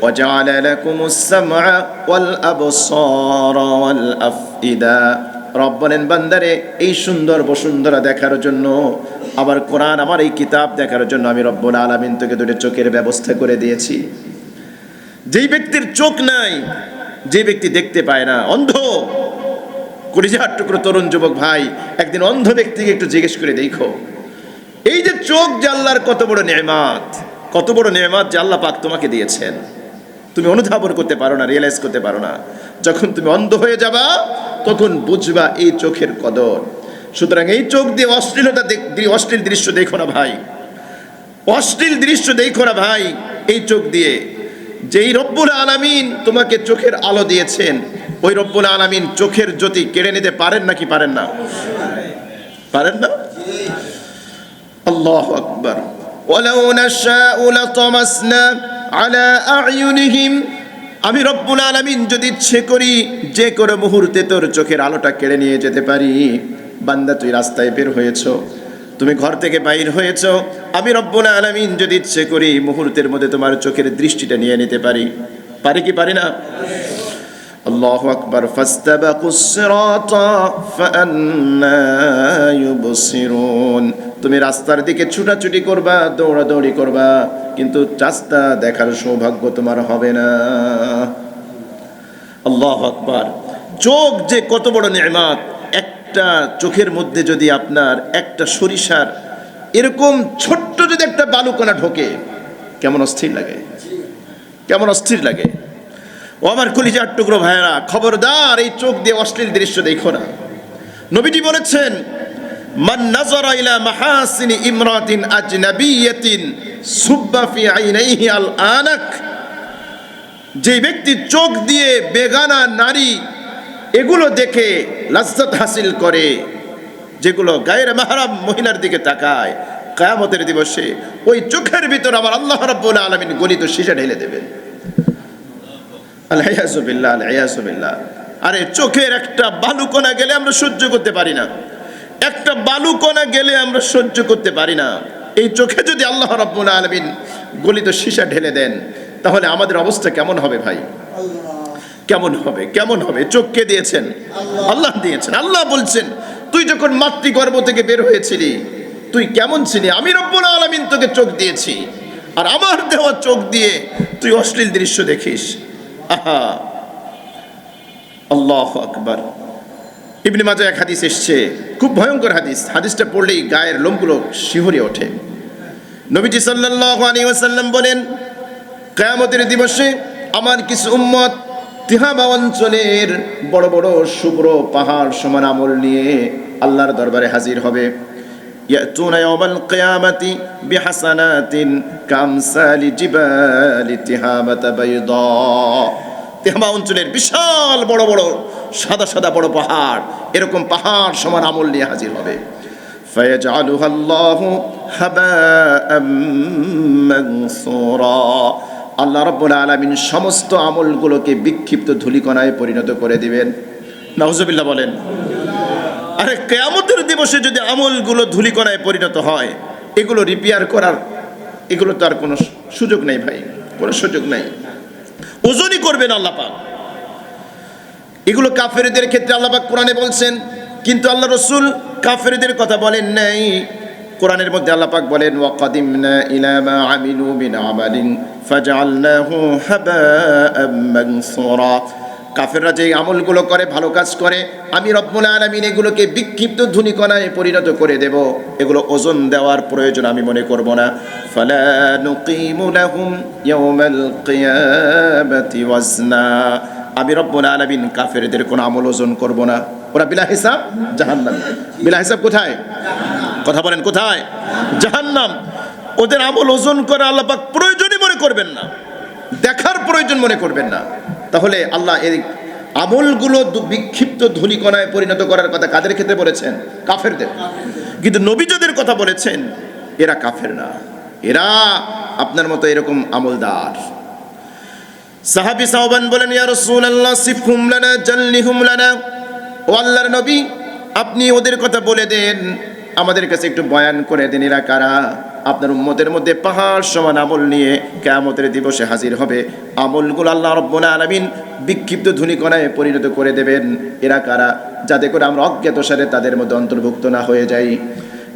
ওয়াজআলা লাকুমুস সামআ ওয়াল আবসারা ওয়াল আফইদা। রব বলেন, বান্দারে এই সুন্দর বসুন্ধরা দেখার জন্য, আবার কোরআন আমার এই কিতাব দেখার জন্য আমি রব্বুল আলামিন তোকে দুটো চোখের ব্যবস্থা করে দিয়েছি। যেই ব্যক্তির চোখ নাই, যে ব্যক্তি দেখতে পায় না, অন্ধ, কলিজার টুকরো তরুণ যুবক ভাই, একদিন অন্ধ ব্যক্তিকে একটু জিজ্ঞেস করে দেখো, এই যে চোখ যে আল্লাহর কত বড় নেয়ামত, কত বড় নেয়ামত যে আল্লাহ পাক তোমাকে দিয়েছেন, তুমি অনুধাবন করতে পারো না, রিয়েলাইজ করতে পারো না। যখন তুমি অন্ধ হয়ে যাবা তখন বুঝবা এই চোখের কদর। সুতরাং এই চোখ দিয়ে অশ্লীল দৃশ্য দেখো না ভাই, অশ্লীল দৃশ্য দেখো না ভাই। এই চোখ দিয়ে যেই রব্বুল আলামিন তোমাকে চোখের আলো দিয়েছেন, ওই রব্বুল আলামিন চোখের জ্যোতি কেড়ে নিতে পারেন নাকি পারেন না? পারেন না? আল্লাহু আকবার। ওয়ালাউ নাশাউ লাতামাসনা আলা আ'য়ুনিহিম, আমি রব্বুল আলামিন যদি ইচ্ছে করি যে কোনো মুহূর্তে তোর চোখের আলোটা কেড়ে নিয়ে যেতে পারি। বান্দা, তুই রাস্তায় বের হয়েছো, তুমি ঘর থেকে বাইর হয়েছো, আমি রব্বুল আলামিন যদি ইচ্ছে করি মুহূর্তের মধ্যে তোমার চোখের দৃষ্টিটা নিয়ে নিতে পারি। পারি কি পারি না? আল্লাহু আকবার। ফাস্তাবাকুস সিরাতা ফাআন্না ইউবসিরুন। তুমি রাস্তার দিকে ছুটাছুটি করবা, দৌড়াদৌড়ি করবা, কিন্তু রাস্তা দেখার সৌভাগ্য তোমার হবে না। আল্লাহু আকবার। চোখ যে কত বড় নেয়ামত। একটা চোখের মধ্যে যদি আপনার একটা সরিষার এরকম ছোট্ট যদি একটা বালুকণা ঢোকে, কেমন অস্থির লাগে, কেমন অস্থির লাগে। ও আমার কলিজার টুকরো ভাইয়েরা, খবরদার এই চোখ দিয়ে অশ্লীল দৃশ্য দেখো না। নবীজি বলেছেন, মান নাযারা ইলা মাহাসিনি ইমরাতিন আজনাবিয়াতিন সুব্বা ফি আইনাইহি আল আনাক। যে ব্যক্তি চোখ দিয়ে বেগানা নারী এগুলো দেখে লাজ্জাত হাসিল করে, যেগুলো গায়ের মাহরাম মহিলার দিকে তাকায়, কিয়ামতের দিবসে ওই চোখের ভিতর আমার আল্লাহ রাব্বুল আলামিন গলিত সীসা ঢেলে দেবেন। আল-ইয়াযু বিল্লাহ, আল-ইয়াযু বিল্লাহ। আরে চোখের একটা বালুকণা গেলে আমরা সহ্য করতে পারি না, একটা বালুকণা গেলে আমরা সহ্য করতে পারি না। এই চোখে যদি আল্লাহ রাব্বুল আলামিন গলিত সীসা ঢেলে দেন, তাহলে আমাদের অবস্থা কেমন হবে ভাই? কেমন হবে, কেমন হবে? চোখ কে দিয়েছেন? আল্লাহ দিয়েছেন। আল্লাহ বলছেন, তুই যখন মাতৃগর্ভ থেকে বের হয়েছিলি তুই কেমন ছিলি? আমি রব্বুল আলামিন তোকে চোখ দিয়েছি, আর আমার দেওয়া চোখ দিয়ে তুই অশ্লীল দৃশ্য দেখিস। আহা, আল্লাহু আকবার। ইবনে মাজাহ এক হাদিস এসছে, খুব ভয়ঙ্কর হাদিস। হাদিসটা পড়লেই গায়ের লোমগুলো শিহরে ওঠে। নবীজি সাল্লাল্লাহু আলাইহি ওয়াসাল্লাম বলেন, কিয়ামতের দিবসে আমার কিছু উম্মত তিহামা অঞ্চলের বড় বড় শুভ্র পাহাড় সমান আমল নিয়ে আল্লাহর দরবারে হাজির হবে। ইয়াতুনা ইয়াওমাল কিয়ামাতি বিহাসানাতিন কামসালি জিবালি তিহামাতা বাইদা। তিহামা অঞ্চলের বিশাল বড় বড় সাদা সাদা বড় পাহাড়, এরকম পাহাড় সমান আমল নিয়ে হাজির হবে। ফায়াজআলুহা আল্লাহু হাবাআম মানসুরা। আল্লাহ রাব্বুল আলামিন সমস্ত আমলগুলোকে বিক্ষিপ্ত ধূলিকণায় পরিণত করে দিবেন। নাউজুবিল্লাহ বলেন। আরে কিয়ামতের দিবসে যদি আমলগুলো ধূলিকণায় পরিণত হয়, এগুলো রিপেয়ার করার এগুলো তো আর কোনো সুযোগ নেই ভাই, কোনো সুযোগ নেই। ওজনই করবেন আল্লাহ পাক। এগুলো কাফেরদের ক্ষেত্রে আল্লাহ পাক কোরআনে বলছেন, কিন্তু আল্লাহ রাসূল কাফেরদের কথা বলেন নাই। কোরআনের মধ্যে আল্লাহ পাক বলেন, ওয়াকাদিমনা ইলা মা আমিলু মিন আমালিন ফাজআলনাহু হাবাআম মানসুরা। কাফেররা যে আমলগুলো করে, ভালো কাজ করে, আমি রব্বুল আলামিন এগুলোকে বিক্ষিপ্ত ধূলিকণায় পরিণত করে দেব। এগুলো ওজন দেওয়ার প্রয়োজন আমি মনে করব না। ফালা নুকিমু লাহুম ইয়াওমাল কিয়ামাতি ওয়াজনা। আমি রব্বুল আলামিন কাফেরদের কোনো আমল ওজন করব না। ওরা বিলা হিসাব জাহান্নামী। বিলা হিসাব কোথায়? কথা বলেন, কোথায়? জাহান্নাম। ওদের আমল ওজন করে আল্লাহ পাক প্রয়োজনই মনে করবেন না, দেখার প্রয়োজন মনে করবেন না। তাহলে আল্লাহ এই আমলগুলো বিক্ষিপ্ত ধূলিকণায় পরিণত করার কথা কাদের ক্ষেত্রে বলেছেন? কাফেরদের। কিন্তু নবী যাদের কথা বলেছেন এরা কাফের না, এরা আপনার মতো এরকম আমলদার। সাহাবী সাওবান বলেন, ইয়া রাসূলুল্লাহ সিফহুম লানা জাল্লিহুম লানা। ও আল্লাহর নবী, আপনি ওদের কথা বলে দেন, আমাদের কাছে একটু বয়ান করে দেন, এরা কারা, আপনার উম্মতের মধ্যে পাহাড় সমান আমল নিয়ে কিয়ামতের দিবসে হাজির হবে। আমলগুলো আল্লাহ রাব্বুল আলামিন বিক্ষিপ্ত ধূলিকণায় পরিণত করে দেবেন। এরা কারা? যাতে করে আমরা অজ্ঞাতসারে তাদের মধ্যে অন্তর্ভুক্ত না হয়ে যাই।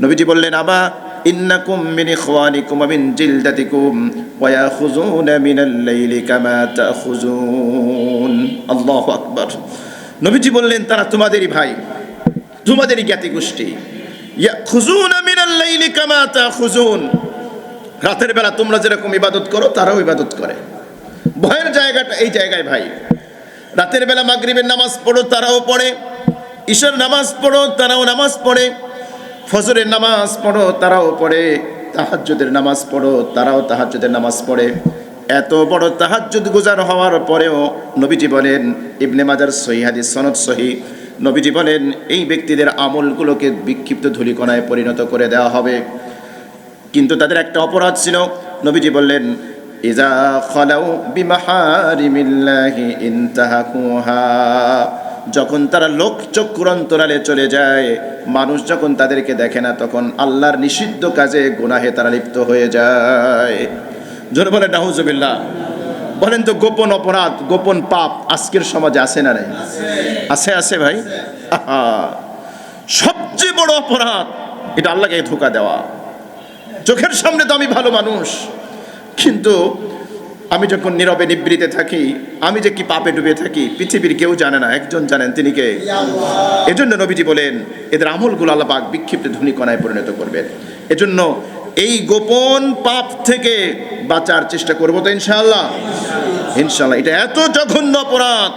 নবীজি বললেন, আবা ইন্নাকুম মিন ইখওয়ানিকুম ওয়া মিন জিলদাতিকুম ওয়া ইয়াখুযুনা মিনাল লাইলি কামা তাখুযুন। আল্লাহু আকবার। নবীজি বললেন, তারা তোমাদেরই ভাই, তোমাদেরই জ্ঞাতি গোষ্ঠী। ইয়াখুযুনা মিনাল লাইলি কামা তাখুযুন। রাতের বেলা তোমরা যেরকম ইবাদত করো তারাও ইবাদত করে। ভয়ের জায়গাটা এই জায়গায় ভাই। রাতের বেলা মাগরিবের নামাজ পড়ো তারাও পড়ে, ঈশার নামাজ পড়ো তারাও নামাজ পড়ে, ফজরের নামাজ পড়ো তারাও পড়ে, তাহাজ্জুদের নামাজ পড়ো তারাও তাহাজ্জুদের নামাজ পড়ে। এত বড় তাহাজ্জুদ গুজার হওয়ার পরেও নবীজি বলেন, ইবনে মাজার সহিহ হাদিস, সনদ সহিহ, নবীজি বলেন এই ব্যক্তিদের আমলগুলোকে বিক্ষিপ্ত ধূলিকণায় পরিণত করে দেওয়া হবে। কিন্তু তাদের একটা অপরাধ ছিল। নবীজি বললেন, ইজা খালাউ বিমাহারিমিল্লাহি ইনতাহাকুহা। যখন তারা লোক চক্ষুর অন্তরালে চলে যায়, মানুষ যখন তাদেরকে দেখে না, তখন আল্লাহর নিষিদ্ধ কাজে গুনাহে তারা লিপ্ত হয়ে যায়। জোরে বলেন নাউজুবিল্লাহ। বলেন তো, গোপন অপরাধ, গোপন পাপ আজকের সমাজে আছে না নাই? আছে, আছে ভাই। সবচেয়ে বড় অপরাধ এটা আল্লাহকে ধোঁকা দেওয়া। চোখের সামনে তো আমি ভালো মানুষ, কিন্তু আমি যখন নীরবে নিবৃতে থাকি, আমি যে কি পাপে ডুবে থাকি পৃথিবীর কেউ জানে না, একজন জানেন, তিনি কে? এজন্য নবীজি বলেন এদের আমলগুলো আল্লাহ পাক বিক্ষিপ্ত ধূলিকণায় পরিণত করবেন। এজন্য এই গোপন পাপ থেকে বাঁচার চেষ্টা করবো তো ইনশাআল্লাহ। ইনশাআল্লাহ। এটা এত জঘন্য অপরাধ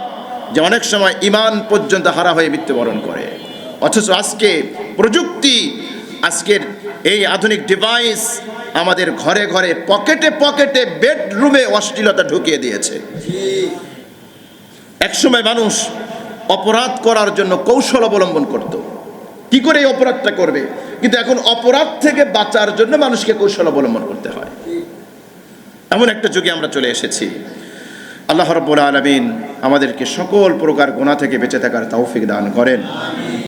যে অনেক সময় ঈমান পর্যন্ত হারা হয়ে মৃত্যুবরণ করে। অথচ আজকে প্রযুক্তি, আজকের এই আধুনিক ডিভাইস আমাদের ঘরে ঘরে, পকেটে পকেটে, বেডরুমে অশ্লীলতা ঢুকিয়ে দিয়েছে। একসময় মানুষ অপরাধ করার জন্য কৌশল অবলম্বন করত, কি করে এই অপরাধটা করবে, কিন্তু এখন অপরাধ থেকে বাঁচার জন্য মানুষকে কৌশল অবলম্বন করতে হয়। এমন একটা যুগে আমরা চলে এসেছি। আল্লাহ রাব্বুল আলামিন আমাদেরকে সকল প্রকার গুনাহ থেকে বেঁচে থাকার তৌফিক দান করেন।